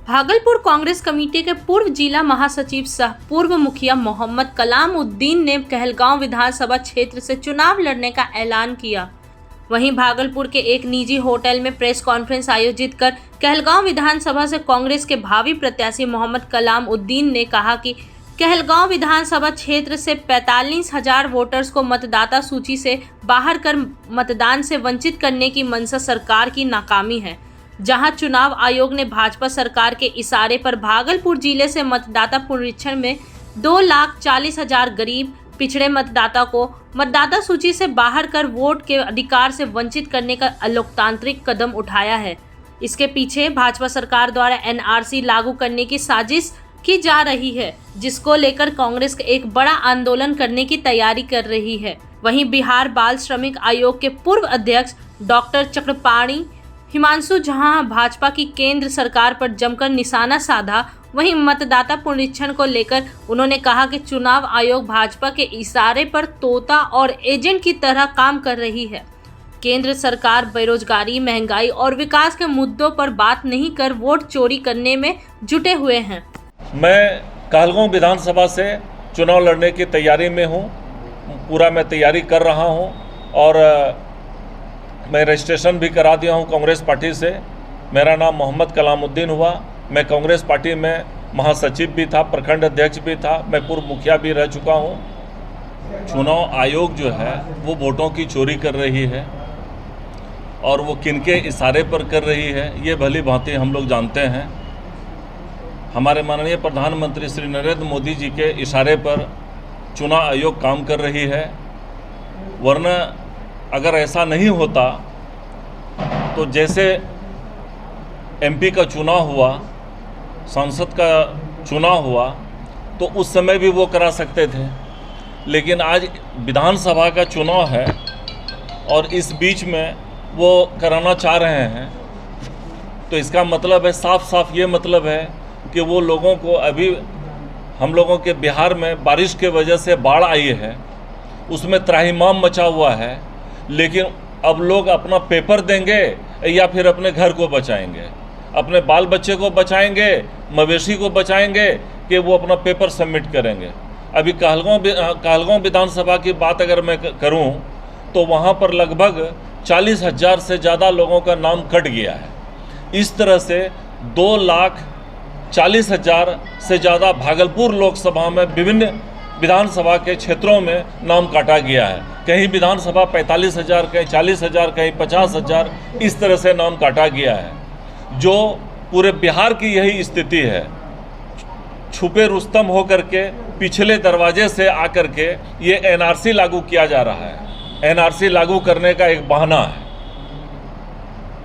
Bhagalpur Congress committee के पूर्व जिला महासचिव सह पूर्व मुखिया मोहम्मद कलाम उद्दीन ने कहलगांव विधानसभा क्षेत्र से चुनाव लड़ने का ऐलान किया। वहीं भागलपुर के एक निजी होटल में प्रेस कॉन्फ्रेंस आयोजित कर कहलगांव विधानसभा से कांग्रेस के भावी प्रत्याशी मोहम्मद कलाम उद्दीन ने कहा कि कहलगांव विधानसभा क्षेत्र से 45,000 वोटर्स को मतदाता सूची से बाहर कर मतदान से वंचित करने की मंशा सरकार की नाकामी है। जहां चुनाव आयोग ने भाजपा सरकार के इशारे पर भागलपुर जिले से मतदाता पुनरीक्षण में 2,40,000 गरीब पिछड़े मतदाता को मतदाता सूची से बाहर कर वोट के अधिकार से वंचित करने का अलोकतांत्रिक कदम उठाया है। इसके पीछे भाजपा सरकार द्वारा एनआरसी लागू करने की साजिश की जा रही है, जिसको लेकर कांग्रेस एक बड़ा आंदोलन करने की तैयारी कर रही है। वहीं बिहार बाल श्रमिक आयोग के पूर्व अध्यक्ष डॉक्टर चक्रपाणी हिमांशु जहां भाजपा की केंद्र सरकार पर जमकर निशाना साधा, वहीं मतदाता पुनरीक्षण को लेकर उन्होंने कहा कि चुनाव आयोग भाजपा के इशारे पर तोता और एजेंट की तरह काम कर रही है। केंद्र सरकार बेरोजगारी, महंगाई और विकास के मुद्दों पर बात नहीं कर वोट चोरी करने में जुटे हुए हैं। मैं कहलगांव विधानसभा से चुनाव लड़ने की तैयारी में हूं। पूरा मैं तैयारी कर रहा हूं और मैं रजिस्ट्रेशन भी करा दिया हूं कांग्रेस पार्टी से। मेरा नाम मोहम्मद कलाम उद्दीन हुआ। मैं कांग्रेस पार्टी में महासचिव भी था, प्रखंड अध्यक्ष भी था, मैं पूर्व मुखिया भी रह चुका हूं। चुनाव आयोग जो है वो वोटों की चोरी कर रही है और वो किनके इशारे पर कर रही है ये भली भांति हम लोग जानते हैं। हमारे माननीय प्रधानमंत्री श्री नरेंद्र मोदी जी के इशारे पर चुनाव आयोग काम कर रही है। वरना अगर ऐसा नहीं होता तो जैसे एमपी का चुनाव हुआ, सांसद का चुनाव हुआ, तो उस समय भी वो करा सकते थे। लेकिन आज विधानसभा का चुनाव है और इस बीच में वो कराना चाह रहे हैं, तो इसका मतलब है साफ साफ ये मतलब है कि वो लोगों को अभी हम लोगों के बिहार में बारिश के वजह से बाढ़ आई है, उसमें त्राहिमाम मचा हुआ है। लेकिन अब लोग अपना पेपर देंगे या फिर अपने घर को बचाएंगे, अपने बाल बच्चे को बचाएंगे, मवेशी को बचाएंगे कि वो अपना पेपर सबमिट करेंगे। अभी कहलगांव विधानसभा की बात अगर मैं करूं तो वहां पर लगभग 40,000 से ज़्यादा लोगों का नाम कट गया है। इस तरह से 2,40,000 से ज़्यादा भागलपुर लोकसभा में विभिन्न विधानसभा के क्षेत्रों में नाम काटा गया है। कहीं विधानसभा 45,000, कहीं 40,000, कहीं 50,000, इस तरह से नाम काटा गया है। जो पूरे बिहार की यही स्थिति है। छुपे रुस्तम होकर के पिछले दरवाजे से आकर के ये एनआरसी लागू किया जा रहा है। एनआरसी लागू करने का एक बहाना है,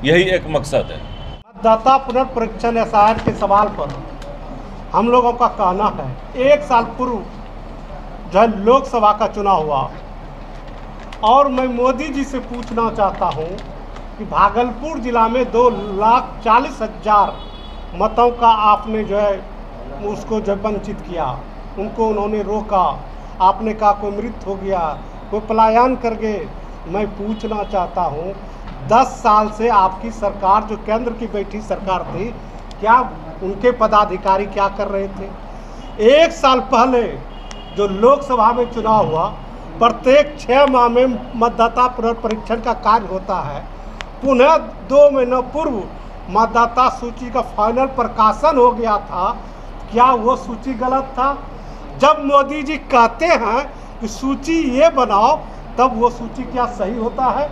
यही एक मकसद है। मतदाता पुनर्परीक्षण एसआईआर के सवाल पर हम लोगों का कहना है, 1 साल पूर्व जब लोकसभा का चुनाव हुआ और मैं मोदी जी से पूछना चाहता हूं कि भागलपुर जिला में 2,40,000 मतों का आपने जो है उसको जब वंचित किया, उनको उन्होंने रोका, आपने कहा कोई मृत हो गया, कोई पलायन कर गए। मैं पूछना चाहता हूं 10 साल से आपकी सरकार, जो केंद्र की बैठी सरकार थी, क्या उनके पदाधिकारी क्या कर रहे थे? 1 साल पहले जो लोकसभा में चुनाव हुआ, प्रत्येक 6 माह में मतदाता पुनर्परीक्षण का कार्य होता है। पुनः 2 महीनों पूर्व मतदाता सूची का फाइनल प्रकाशन हो गया था। क्या वो सूची गलत था? जब मोदी जी कहते हैं कि सूची ये बनाओ, तब वो सूची क्या सही होता है?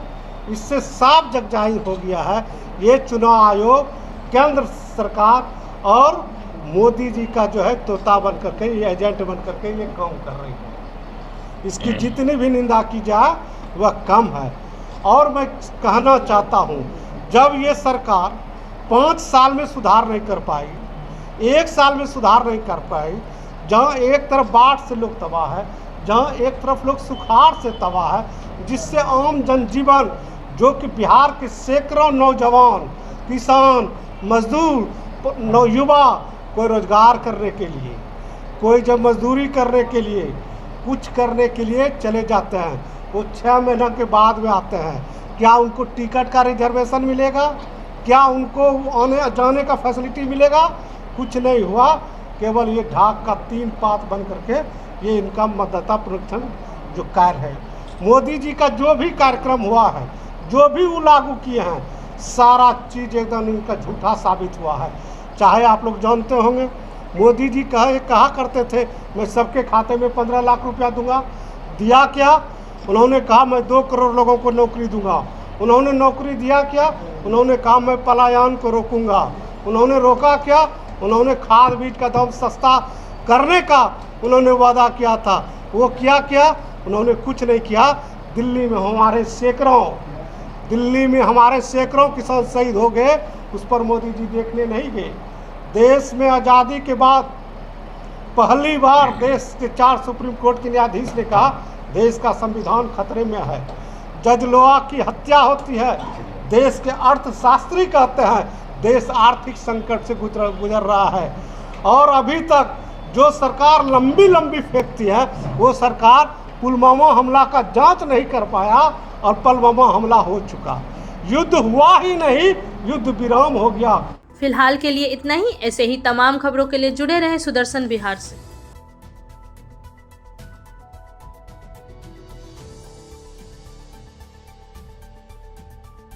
इससे साफ जगजाहिर हो गया है ये चुनाव आयोग केंद्र सरकार और मोदी जी का जो है तोता बन करके, ये एजेंट बन करके ये काम कर रही है। इसकी जितनी भी निंदा की जाए वह कम है। और मैं कहना चाहता हूँ, जब ये सरकार 5 साल में सुधार नहीं कर पाई, 1 साल में सुधार नहीं कर पाई, जहाँ एक तरफ बाढ़ से लोग तबाह है, जहाँ एक तरफ लोग सुखाड़ से तबाह है, जिससे आम जनजीवन, जो कि बिहार के सैकड़ों नौजवान, किसान, मजदूर, युवा, कोई रोजगार करने के लिए, कोई जब मजदूरी करने के लिए, कुछ करने के लिए चले जाते हैं, वो 6 महीना के बाद में आते हैं। क्या उनको टिकट का रिजर्वेशन मिलेगा? क्या उनको आने जाने का फैसिलिटी मिलेगा? कुछ नहीं हुआ, केवल ये ढाक का 3 पात बन करके ये इनका मतदाता पुनरीक्षण जो कार्य है, मोदी जी का जो भी कार्यक्रम हुआ है, जो भी वो लागू किए हैं, सारा चीज़ एकदम इनका झूठा साबित हुआ है। चाहे आप लोग जानते होंगे, मोदी जी कहा करते थे मैं सबके खाते में 15 लाख रुपया दूंगा। दिया क्या? उन्होंने कहा मैं 2 करोड़ लोगों को नौकरी दूंगा। उन्होंने नौकरी दिया क्या? उन्होंने कहा मैं पलायन को रोकूंगा। उन्होंने रोका क्या? उन्होंने खाद बीज का दाम सस्ता करने का उन्होंने वादा किया था। वो किया क्या? उन्होंने कुछ नहीं किया। दिल्ली में हमारे सैकड़ों किसान शहीद हो गए, उस पर मोदी जी देखने नहीं गए। देश में आज़ादी के बाद पहली बार देश के 4 सुप्रीम कोर्ट के न्यायाधीश ने कहा देश का संविधान खतरे में है। जज लोआ की हत्या होती है। देश के अर्थशास्त्री कहते हैं देश आर्थिक संकट से गुजर रहा है। और अभी तक जो सरकार लंबी फेंकती है, वो सरकार पुलवामा हमला का जांच नहीं कर पाया और पुलवामा हमला हो चुका। युद्ध हुआ ही नहीं, युद्ध विराम हो गया। फिलहाल के लिए इतना ही। ऐसे ही तमाम खबरों के लिए जुड़े रहे सुदर्शन बिहार से।